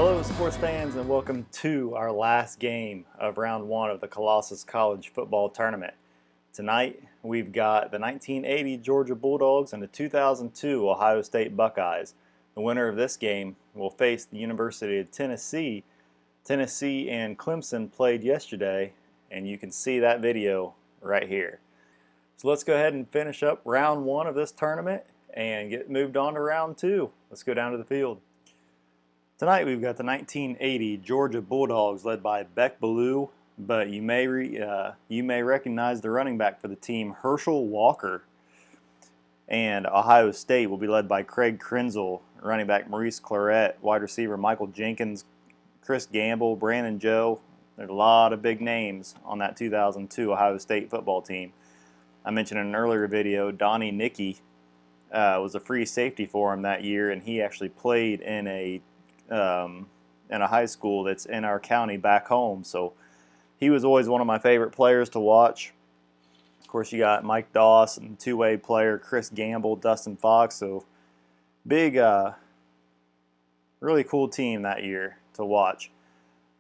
Hello sports fans and welcome to our last game of round one of the Colossus College Football Tournament. Tonight we've got the 1980 Georgia Bulldogs and the 2002 Ohio State Buckeyes. The winner of this game will face the University of Tennessee. Tennessee and Clemson played yesterday, and you can see that video right here. So let's go ahead and finish up round one of this tournament and get moved on to round two. Let's go down to the field. Tonight we've got the 1980 Georgia Bulldogs led by Beck Ballou, but you may recognize the running back for the team, Herschel Walker. And Ohio State will be led by Craig Krenzel, running back Maurice Claret, wide receiver Michael Jenkins, Chris Gamble, Brandon Joe. There's a lot of big names on that 2002 Ohio State football team. I mentioned in an earlier video, Donnie Nicky was a free safety for him that year, and he actually played in a high school that's in our county back home. So he was always one of my favorite players to watch. Of course, you got Mike Dawson, two-way player, Chris Gamble, Dustin Fox. So big, really cool team that year to watch.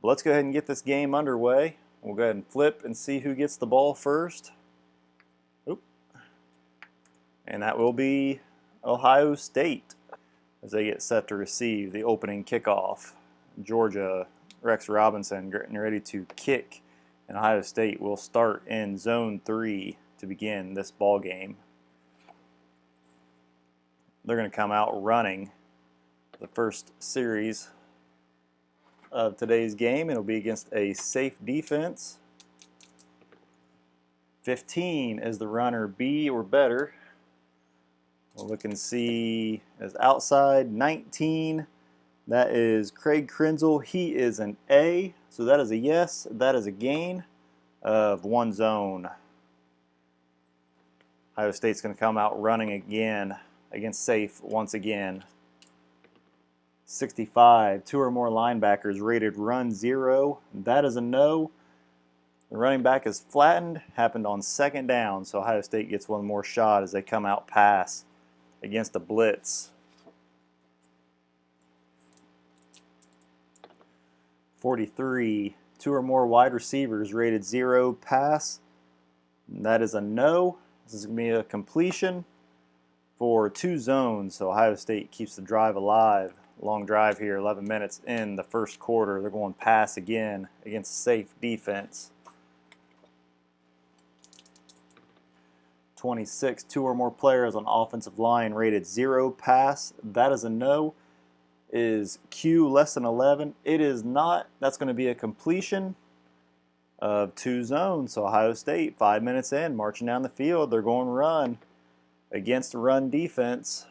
But let's go ahead and get this game underway. We'll go ahead and flip and see who gets the ball first. Oop. And that will be Ohio State as they get set to receive the opening kickoff. Georgia, Rex Robinson getting ready to kick, and Ohio State will start in zone 3 to begin this ball game. They're going to come out running the first series of today's game. It'll be against a safe defense. 15 is the runner, B or better. We'll look and see as outside. 19, that is Craig Krenzel. He is an A, so that is a yes. That is a gain of 1 zone. Ohio State's going to come out running again against safe once again. 65, 2 or more linebackers rated run 0. That is a no. The running back is flattened, happened on second down, so Ohio State gets one more shot as they come out pass against a blitz. 43, 2 or more wide receivers rated 0 pass. That is a no. This is going to be a completion for 2 zones, so Ohio State keeps the drive alive. Long drive here, 11 minutes in the first quarter. They're going pass again against safe defense. 26, 2 or more players on offensive line rated 0 pass. That is a no. Is Q less than 11? It is not. That's going to be a completion of 2 zones. So Ohio State, 5 minutes in, marching down the field. They're going run against the run defense.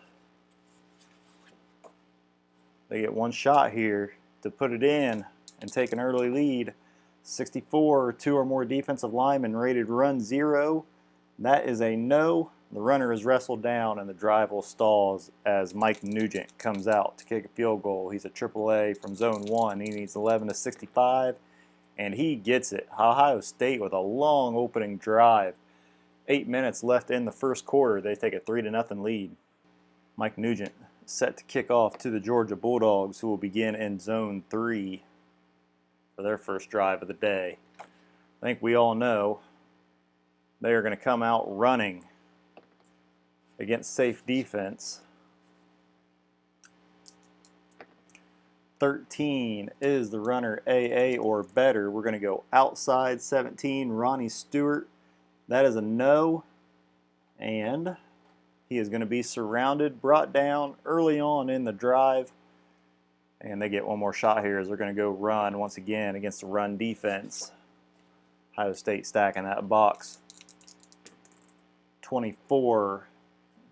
They get 1 shot here to put it in and take an early lead. 64, 2 or more defensive linemen rated run 0. That is a no. The runner is wrestled down and the drive will stall as Mike Nugent comes out to kick a field goal. He's a AAA from zone 1. He needs 11 to 65, and he gets it. Ohio State with a long opening drive. 8 minutes left in the first quarter. They take a 3-0 lead. Mike Nugent set to kick off to the Georgia Bulldogs, who will begin in zone 3 for their first drive of the day. I think we all know they are going to come out running against safe defense. 13 is the runner, AA or better. We're going to go outside. 17, Ronnie Stewart. That is a no. And he is going to be surrounded, brought down early on in the drive. And they get one more shot here as they're going to go run once again against the run defense. Ohio State stacking that box. 24,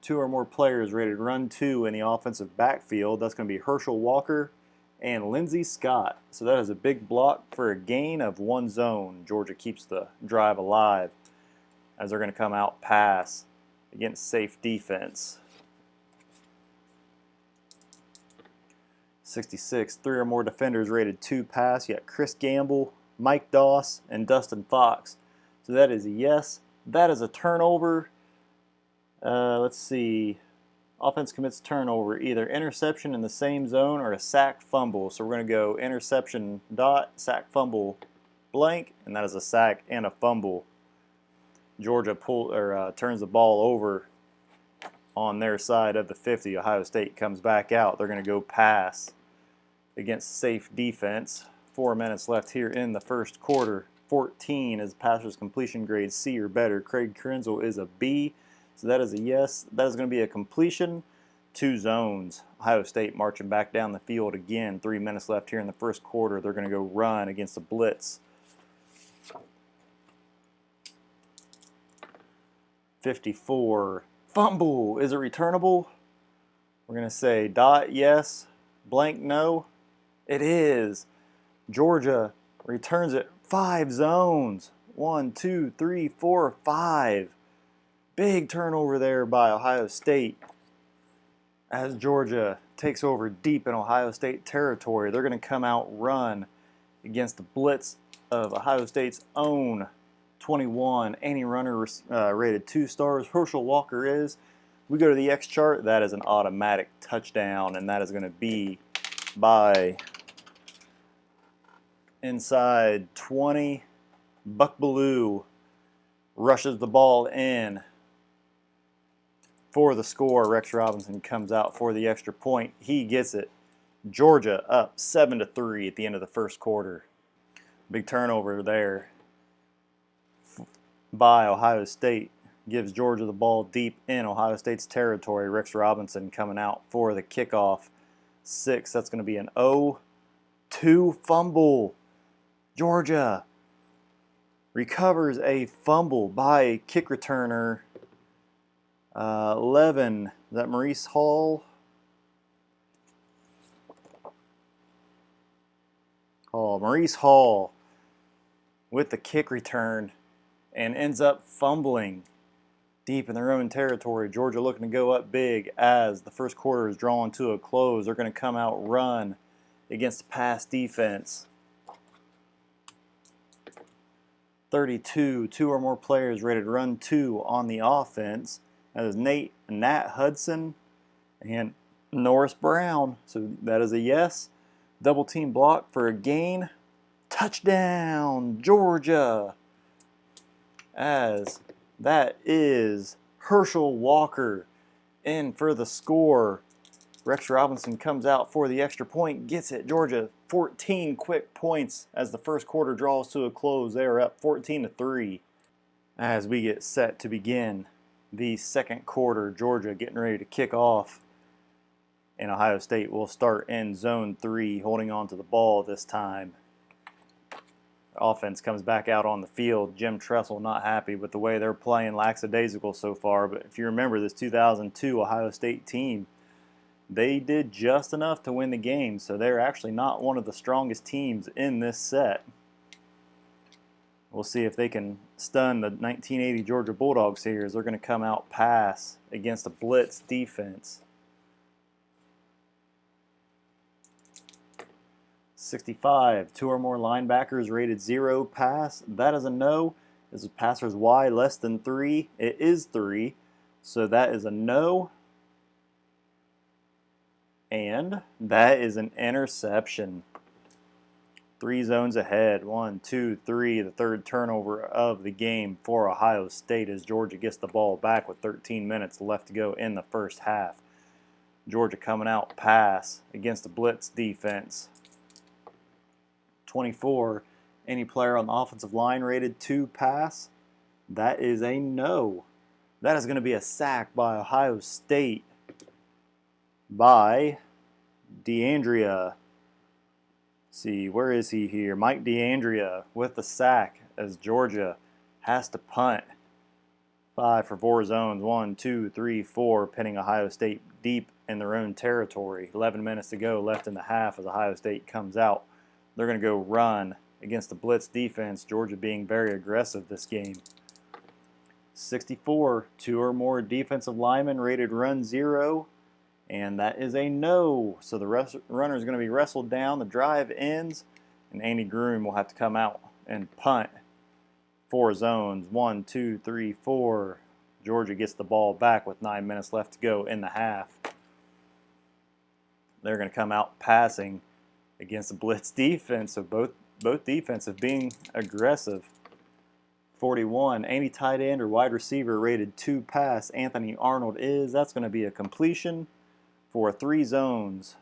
2 or more players rated run 2 in the offensive backfield. That's going to be Herschel Walker and Lindsey Scott. So that is a big block for a gain of 1 zone. Georgia keeps the drive alive as they're going to come out pass against safe defense. 66, 3 or more defenders rated 2 pass. You got Chris Gamble, Mike Doss, and Dustin Fox. So that is a yes. That is a turnover. Let's see. Offense commits turnover, either interception in the same zone or a sack fumble. So we're going to go interception dot, sack fumble blank, and that is a sack and a fumble. Georgia turns the ball over on their side of the 50. Ohio State comes back out. They're going to go pass against safe defense. 4 minutes left here in the first quarter. 14 is passer's completion grade C or better. Craig Krenzel is a B. So that is a yes. That is going to be a completion. 2 zones. Ohio State marching back down the field again. 3 minutes left here in the first quarter. They're going to go run against the blitz. 54. Fumble. Is it returnable? We're going to say dot yes, blank no. It is. Georgia returns it. 5 zones. 1, 2, 3, 4, 5. Big turnover there by Ohio State as Georgia takes over deep in Ohio State territory. They're going to come out run against the blitz of Ohio State's own 21. Any runner rated 2 stars. Herschel Walker is. We go to the X chart. That is an automatic touchdown, and that is going to be by inside 20. Buck Bellew rushes the ball in for the score. Rex Robinson comes out for the extra point. He gets it. Georgia up 7-3 at the end of the first quarter. Big turnover there by Ohio State. Gives Georgia the ball deep in Ohio State's territory. Rex Robinson coming out for the kickoff. 6. That's going to be an 0-2 fumble. Georgia recovers a fumble by kick returner 11. Is that Maurice Hall? Maurice Hall with the kick return and ends up fumbling deep in their own territory. Georgia looking to go up big as the first quarter is drawing to a close. They're going to come out run against the pass defense. 32, 2 or more players rated run 2 on the offense. That is Nat Hudson and Norris Brown. So that is a yes. Double team block for a gain. Touchdown, Georgia. As that is Herschel Walker in for the score. Rex Robinson comes out for the extra point, gets it. Georgia 14 quick points as the first quarter draws to a close. They are up 14-3 as we get set to begin the second quarter. Georgia getting ready to kick off, and Ohio State will start in zone 3, holding on to the ball this time. Offense comes back out on the field. Jim Tressel not happy with the way they're playing, lackadaisical so far. But if you remember this 2002 Ohio State team, they did just enough to win the game, so they're actually not one of the strongest teams in this set. We'll see if they can stun the 1980 Georgia Bulldogs here as they're going to come out pass against a blitz defense. 65, 2 or more linebackers rated 0 pass. That is a no. Is passers Y less than 3? It is 3, so that is a no. And that is an interception. 3 zones ahead. 1, 2, 3. The third turnover of the game for Ohio State as Georgia gets the ball back with 13 minutes left to go in the first half. Georgia coming out pass against the blitz defense. 24. Any player on the offensive line rated 2 pass? That is a no. That is going to be a sack by Ohio State by DeAndrea. See, where is he here? Mike DeAndrea with the sack as Georgia has to punt. 5 for 4 zones. 1, 2, 3, 4, pinning Ohio State deep in their own territory. 11 minutes to go left in the half as Ohio State comes out. They're going to go run against the blitz defense. Georgia being very aggressive this game. 64, 2 or more defensive linemen rated run 0. And that is a no. So the runner is going to be wrestled down. The drive ends, and Andy Groom will have to come out and punt 4 zones. 1, 2, 3, 4. Georgia gets the ball back with 9 minutes left to go in the half. They're going to come out passing against the blitz defense, so both defensive being aggressive. 41, any tight end or wide receiver rated 2 pass, Anthony Arnold is. That's going to be a completion for 3 zones.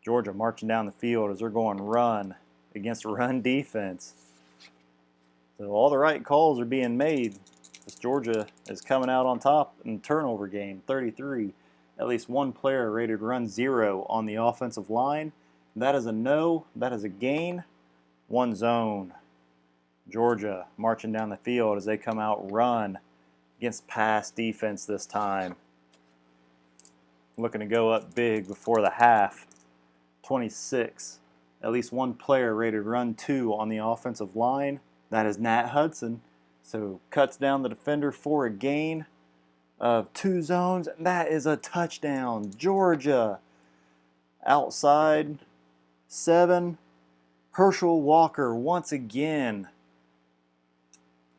Georgia marching down the field as they're going run against run defense. So all the right calls are being made as Georgia is coming out on top in the turnover game. 33, at least one player rated run 0 on the offensive line. That is a no, that is a gain. 1 zone. Georgia marching down the field as they come out run against pass defense this time. Looking to go up big before the half. 26. At least one player rated run 2 on the offensive line. That is Nat Hudson. So cuts down the defender for a gain of 2 zones. That is a touchdown. Georgia outside 7. Herschel Walker once again.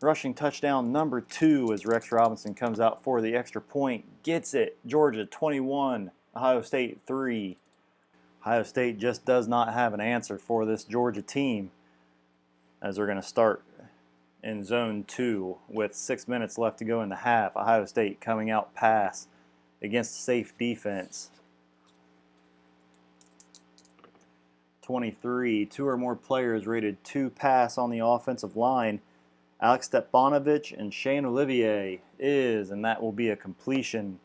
Rushing touchdown number 2 as Rex Robinson comes out for the extra point. Gets it. Georgia 21, Ohio State 3. Ohio State just does not have an answer for this Georgia team as they're going to start in zone 2 with 6 minutes left to go in the half. Ohio State coming out pass against safe defense. 23, 2 or more players rated 2 pass on the offensive line. Alex Stepanovich and Shane Olivier is, and that will be a completion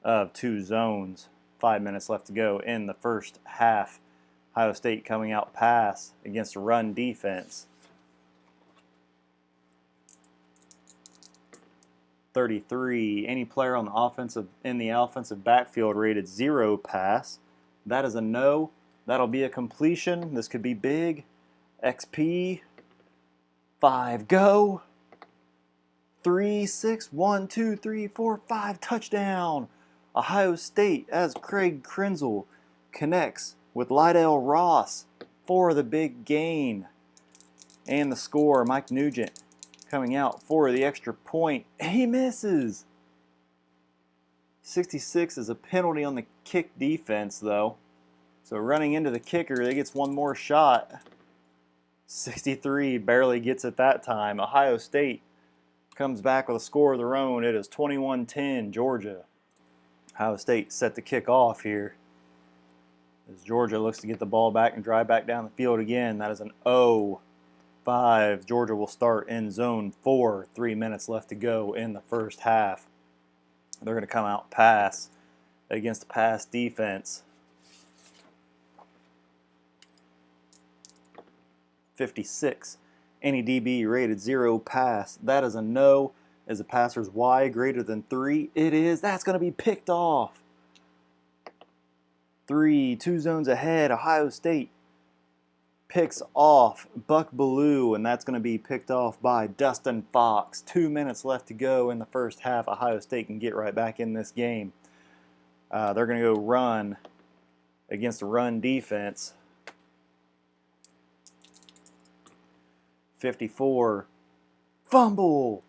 of 2 zones. 5 minutes left to go in the first half. Ohio State coming out pass against run defense. 33, any player on the offensive backfield rated 0 pass. That is a no. That'll be a completion. This could be big. XP. 5, go. 3, 6, 1, 2, 3, 4, 5, touchdown. Ohio State as Craig Krenzel connects with Lydell Ross for the big gain. And the score, Mike Nugent coming out for the extra point. He misses. 66 is a penalty on the kick defense though. So running into the kicker, they gets one more shot. 63 barely gets it that time. Ohio State comes back with a score of their own. It is 21-10 Georgia. Ohio State set the kick off here as Georgia looks to get the ball back and drive back down the field again. That is an 0-5. Georgia will start in zone 4. 3 minutes left to go in the first half. They're going to come out pass against the pass defense. 56. Any DB rated 0 pass. That is a no. Is the passer's Y greater than 3? It is. That's going to be picked off. 3, 2 zones ahead. Ohio State picks off Buck Ballou, and that's going to be picked off by Dustin Fox. 2 minutes left to go in the first half. Ohio State can get right back in this game. They're going to go run against the run defense. 54. Fumble.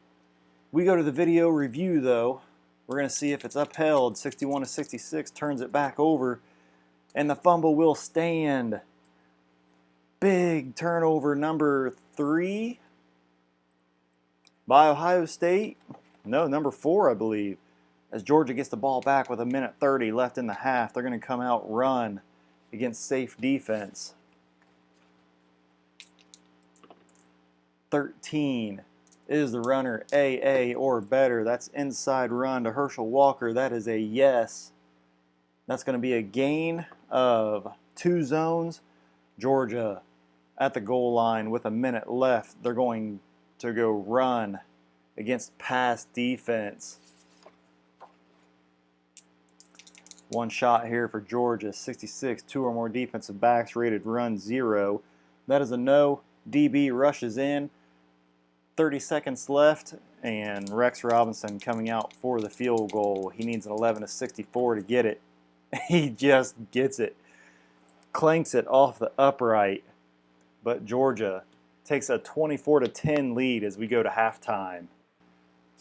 We go to the video review though. We're going to see if it's upheld. 61-66 turns it back over. And the fumble will stand. Big turnover number 3 by Ohio State. No, number 4 I believe. As Georgia gets the ball back with 1:30 left in the half. They're going to come out run against safe defense. 13 is the runner AA or better. That's inside run to Herschel Walker. That is a yes. That's going to be a gain of 2 zones. Georgia at the goal line with 1 minute left. They're going to go run against pass defense. One shot here for Georgia. 66, 2 or more defensive backs rated run 0. That is a no. DB rushes in. 30 seconds left, and Rex Robinson coming out for the field goal. He needs an 11-64 to get it. He just gets it. Clanks it off the upright, but Georgia takes a 24-10 lead as we go to halftime.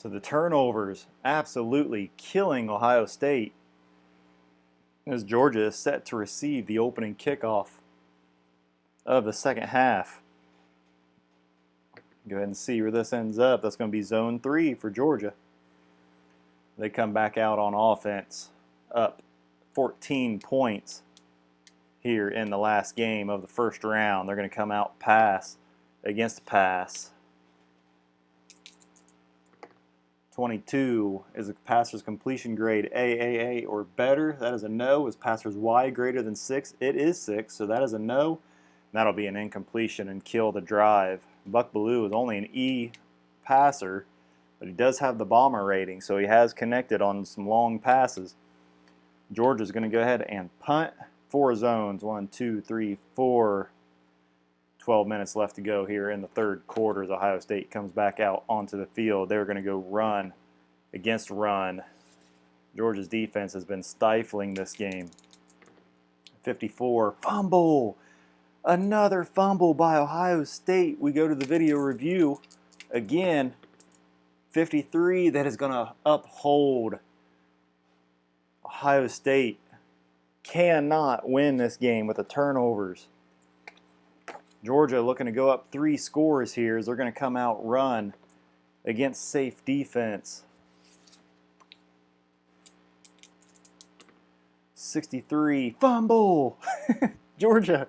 So the turnovers absolutely killing Ohio State as Georgia is set to receive the opening kickoff of the second half. Go ahead and see where this ends up. That's going to be zone 3 for Georgia. They come back out on offense, up 14 points here in the last game of the first round. They're going to come out pass against pass. 22 is a passer's completion grade AAA or better. That is a no. Is passer's Y greater than 6? It is 6, so that is a no. That'll be an incompletion and kill the drive. Buck Bellew is only an E passer, but he does have the bomber rating, so he has connected on some long passes. Georgia's going to go ahead and punt. 4 zones, 1, 2, 3, 4. 12 minutes left to go here in the third quarter as Ohio State comes back out onto the field. They're going to go run against run. Georgia's defense has been stifling this game. 54, fumble. Another fumble by Ohio State. We go to the video review again. 53, that is going to uphold. Ohio State cannot win this game with the turnovers. Georgia looking to go up 3 scores here as they're going to come out run against safe defense. 63, fumble. Georgia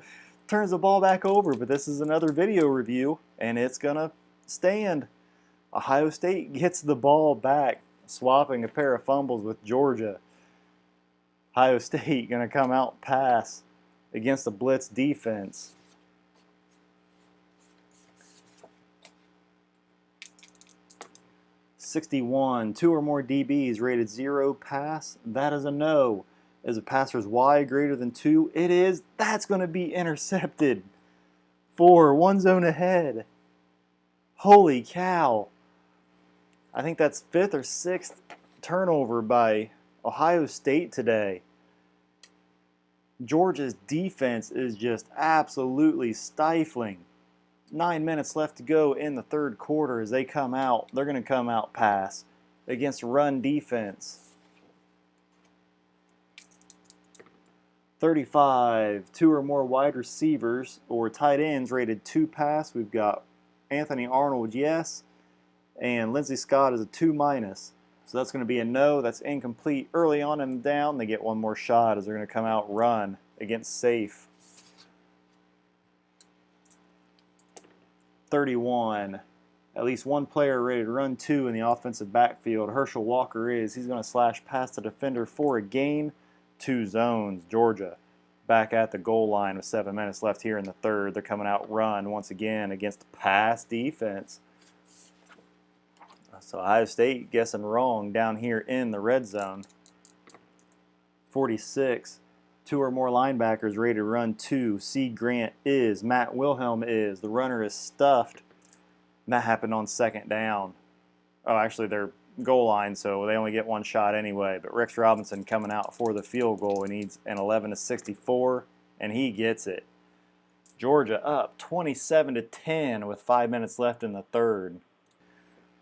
turns the ball back over, but this is another video review, and it's going to stand. Ohio State gets the ball back, swapping a pair of fumbles with Georgia. Ohio State going to come out pass against the blitz defense. 61, 2 or more DBs rated 0 pass. That is a no. Is a passer's Y greater than 2? It is. That's going to be intercepted. 4, 1 zone ahead. Holy cow. I think that's 5th or 6th turnover by Ohio State today. Georgia's defense is just absolutely stifling. 9 minutes left to go in the third quarter as they come out. They're going to come out pass against run defense. 35, 2 or more wide receivers or tight ends rated 2 pass. We've got Anthony Arnold, yes, and Lindsey Scott is a 2-. So that's going to be a no. That's incomplete. Early on in the down, they get one more shot as they're going to come out run against safe. 31. At least one player rated run 2 in the offensive backfield. Herschel Walker is. He's going to slash past the defender for a gain. 2 zones. Georgia back at the goal line with 7 minutes left here in the third. They're coming out run once again against pass defense. So Ohio State guessing wrong down here in the red zone. 46. 2 or more linebackers rated run 2. C. Grant is. Matt Wilhelm is. The runner is stuffed. And that happened on second down. Oh, actually, they're goal line, so they only get one shot anyway. But Rex Robinson coming out for the field goal. He needs an 11-64, and he gets it. Georgia up 27-10 with 5 minutes left in the third.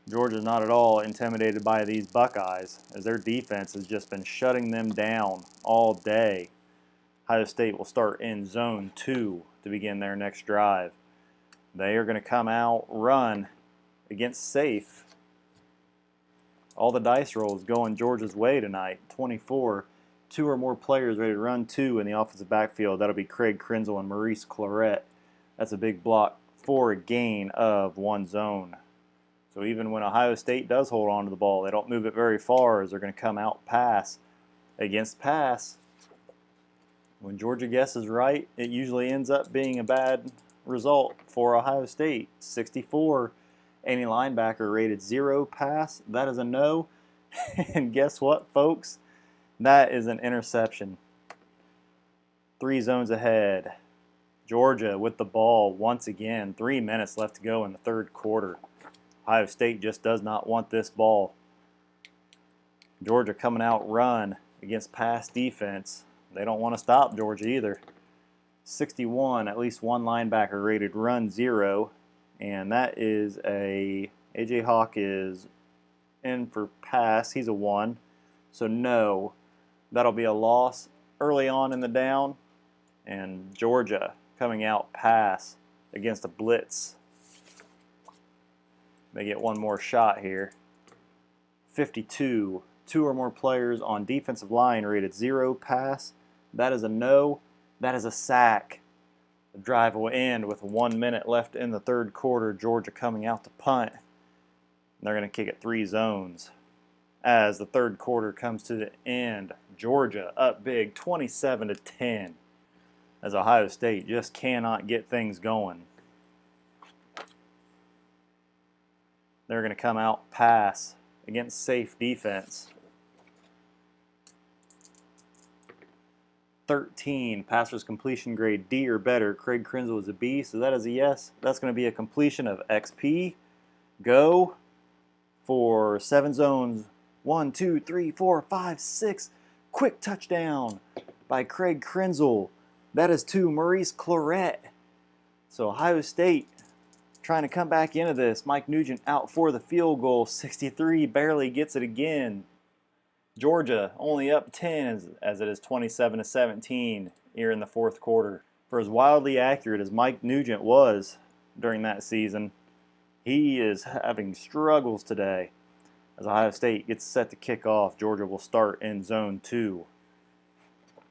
Georgia's not at all intimidated by these Buckeyes, as their defense has just been shutting them down all day. Ohio State will start in zone 2 to begin their next drive. They are going to come out run against safe. All the dice rolls going Georgia's way tonight. 24, 2 or more players ready to run 2 in the offensive backfield. That'll be Craig Krenzel and Maurice Claret. That's a big block for a gain of 1 zone. So even when Ohio State does hold on to the ball, they don't move it very far as they're going to come out pass against pass. When Georgia guesses right, it usually ends up being a bad result for Ohio State. 64, any linebacker rated 0 pass. That is a no. And guess what, folks? That is an interception. 3 zones ahead. Georgia with the ball once again. 3 minutes left to go in the third quarter. Ohio State just does not want this ball. Georgia coming out run against pass defense. They don't want to stop Georgia either. 61, at least one linebacker rated run 0, and that is A.J. Hawk is in for pass. He's a 1. So no, that'll be a loss early on in the down. And Georgia coming out pass against a blitz. They get one more shot here. 52. 2 or more players on defensive line rated 0 pass. That is a no. That is a sack. The drive will end with 1 minute left in the third quarter. Georgia coming out to punt. They're going to kick it 3 zones. As the third quarter comes to the end, Georgia up big 27-10. As Ohio State just cannot get things going. They're going to come out pass against safe defense. 13, passer's completion grade D or better. Craig Krenzel is a B, so that is a yes. That's going to be a completion of XP. Go for 7 zones. 1, 2, 3, 4, 5, 6. Quick touchdown by Craig Krenzel. That is to Maurice Claret. So Ohio State trying to come back into this. Mike Nugent out for the field goal. 63, barely gets it again. Georgia only up 10 as it is 27-17 here in the fourth quarter. For as wildly accurate as Mike Nugent was during that season, he is having struggles today. As Ohio State gets set to kick off, Georgia will start in zone 2.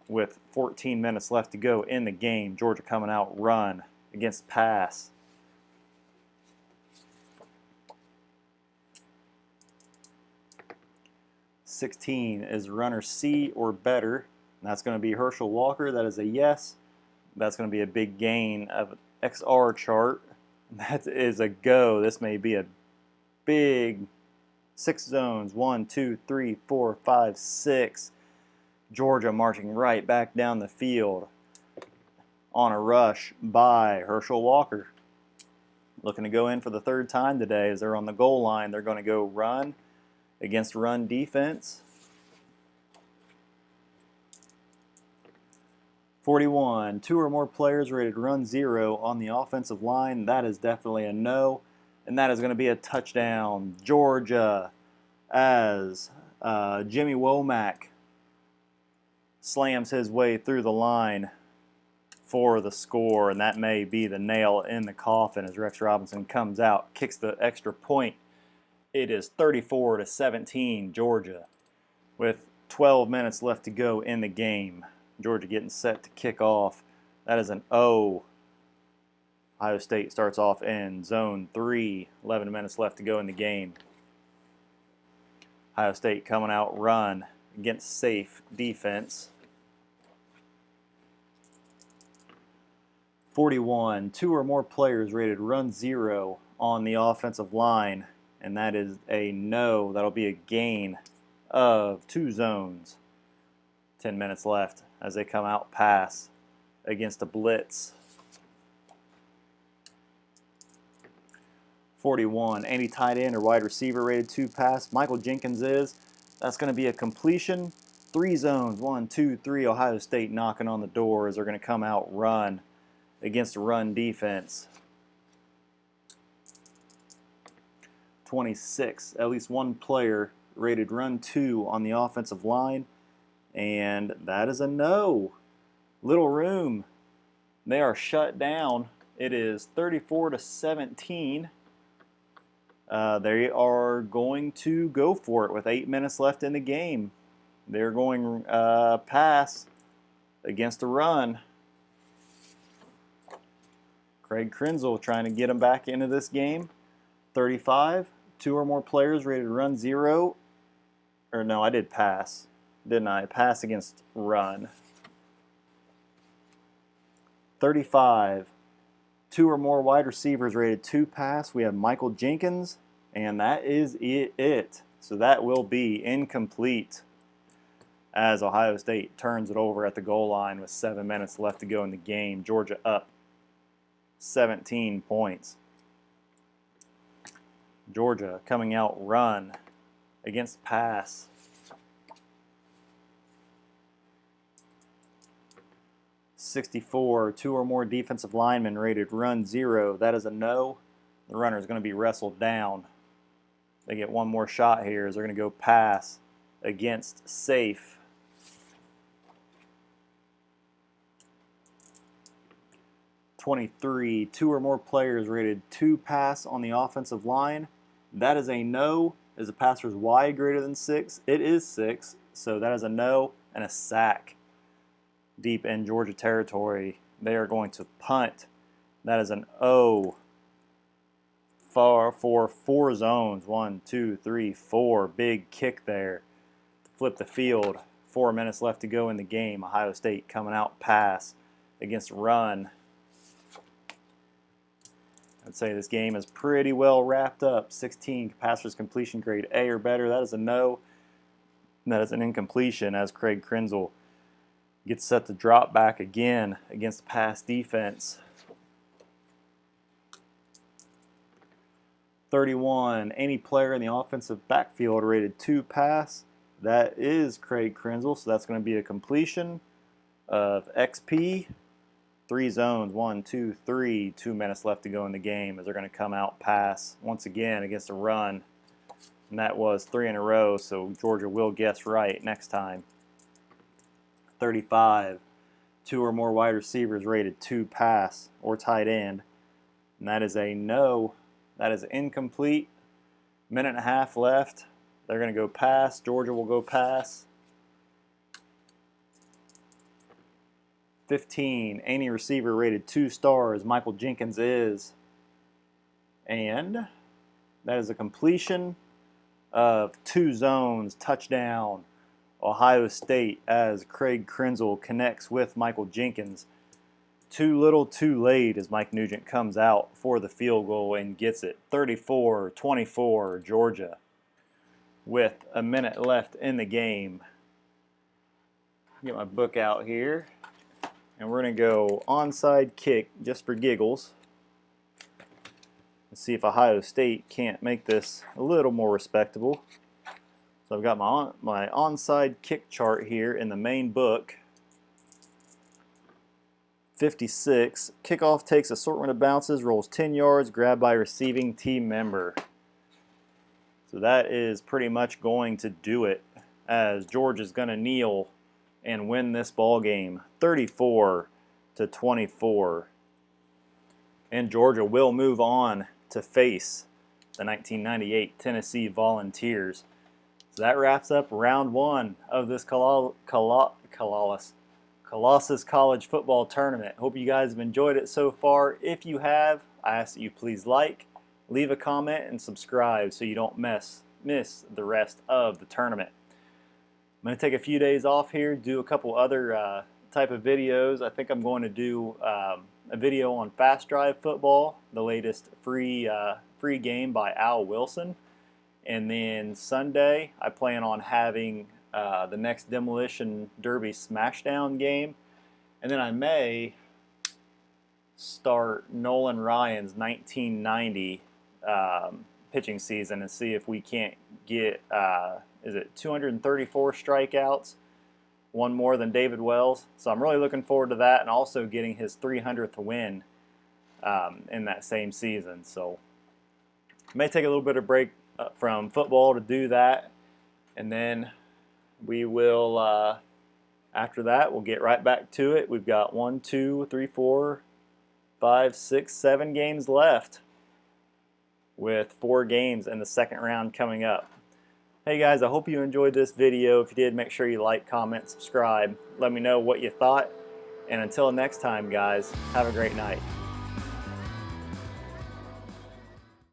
With 14 minutes left to go in the game, Georgia coming out run against pass. (16) is runner C or better. That's going to be Herschel Walker. That is a yes. That's going to be a big gain of XR chart. That is a go. This may be a big 6 zones. 1, 2, 3, 4, 5, 6. Georgia marching right back down the field on a rush by Herschel Walker. Looking to go in for the 3rd time today as they're on the goal line. They're going to go run against run defense. 41, 2 or more players rated run 0 on the offensive line. That is definitely a no. And that is going to be a touchdown. Georgia, as Jimmy Womack slams his way through the line for the score. And that may be the nail in the coffin as Rex Robinson comes out, kicks the extra point. It is 34-17 Georgia with 12 minutes left to go in the game. Georgia getting set to kick off. That is an O. Ohio State starts off in zone 3. 11 minutes left to go in the game. Ohio State coming out run against safe defense. 41, 2 or more players rated run 0 on the offensive line. And that is a no. That'll be a gain of 2 zones. 10 minutes left as they come out pass against a blitz. 41, any tight end or wide receiver rated 2 pass. Michael Jenkins is. That's going to be a completion. 3 zones. 1, 2, 3. Ohio State knocking on the door as they're going to come out run against a run defense. 26, at least 1 player rated run 2 on the offensive line, and that is a no. Little room. They are shut down. It is 34-17. They are going to go for it with 8 minutes left in the game. They're going pass against a run. Craig Krenzel trying to get them back into this game. 35. 2 or more players rated run 0. Or no, I did pass. Didn't I? Pass against run. 35. 2 or more wide receivers rated 2 pass. We have Michael Jenkins, and that is it. So that will be incomplete as Ohio State turns it over at the goal line with 7 minutes left to go in the game. Georgia up 17 points. Georgia coming out run against pass. 64, 2 or more defensive linemen rated run 0. That is a no. The runner is going to be wrestled down. They get one more shot here as they're going to go pass against safe. .23, 2 or more players rated 2 pass on the offensive line. That is a no. Is the passer's wide greater than 6? It is 6, so that is a no and a sack. Deep in Georgia territory, they are going to punt. That is an O. For 4 zones. 1, 2, 3, 4. Big kick there to flip the field. 4 minutes left to go in the game. Ohio State coming out pass against run. I'd say this game is pretty well wrapped up. 16 passer's completion grade A or better. That is a no. That is an incompletion as Craig Krenzel gets set to drop back again against the pass defense. 31, any player in the offensive backfield rated 2 pass. That is Craig Krenzel, so that's going to be a completion of XP. 3 zones, 1, 2, 3. 2 minutes left to go in the game as they're going to come out pass once again against a run. And that was 3 in a row, so Georgia will guess right next time. 35, 2 or more wide receivers rated 2 pass or tight end. And that is a no. That is incomplete. Minute and a half left. They're going to go pass. Georgia will go pass. 15, any receiver rated 2 stars. Michael Jenkins is. And that is a completion of 2 zones. Touchdown, Ohio State, as Craig Krenzel connects with Michael Jenkins. Too little, too late as Mike Nugent comes out for the field goal and gets it. 34-24, Georgia. With a minute left in the game. Get my book out here. And we're going to go onside kick just for giggles. Let's see if Ohio State can't make this a little more respectable. So I've got my onside kick chart here in the main book. 56, kickoff takes assortment of bounces, rolls 10 yards, grabbed by receiving team member. So that is pretty much going to do it, as Georgia's going to kneel and win this ball game 34-24. And Georgia will move on to face the 1998 Tennessee Volunteers. So that wraps up round 1 of this Colossus College Football Tournament. Hope you guys have enjoyed it so far. If you have, I ask that you please like, leave a comment, and subscribe so you don't miss the rest of the tournament. I'm going to take a few days off here, do a couple other type of videos. I think I'm going to do a video on Fast Drive Football, the latest free game by Al Wilson. And then Sunday, I plan on having the next Demolition Derby Smashdown game. And then I may start Nolan Ryan's 1990 pitching season and see if we can't get, is it 234 strikeouts? One more than David Wells. So I'm really looking forward to that, and also getting his 300th win in that same season. So I may take a little bit of break from football to do that, and then we will, after that, we'll get right back to it. We've got 1, 2, 3, 4, 5, 6, 7 games left, with 4 games in the second round coming up. Hey guys, I hope you enjoyed this video. If you did, make sure you like, comment, subscribe. Let me know what you thought. And until next time, guys, have a great night.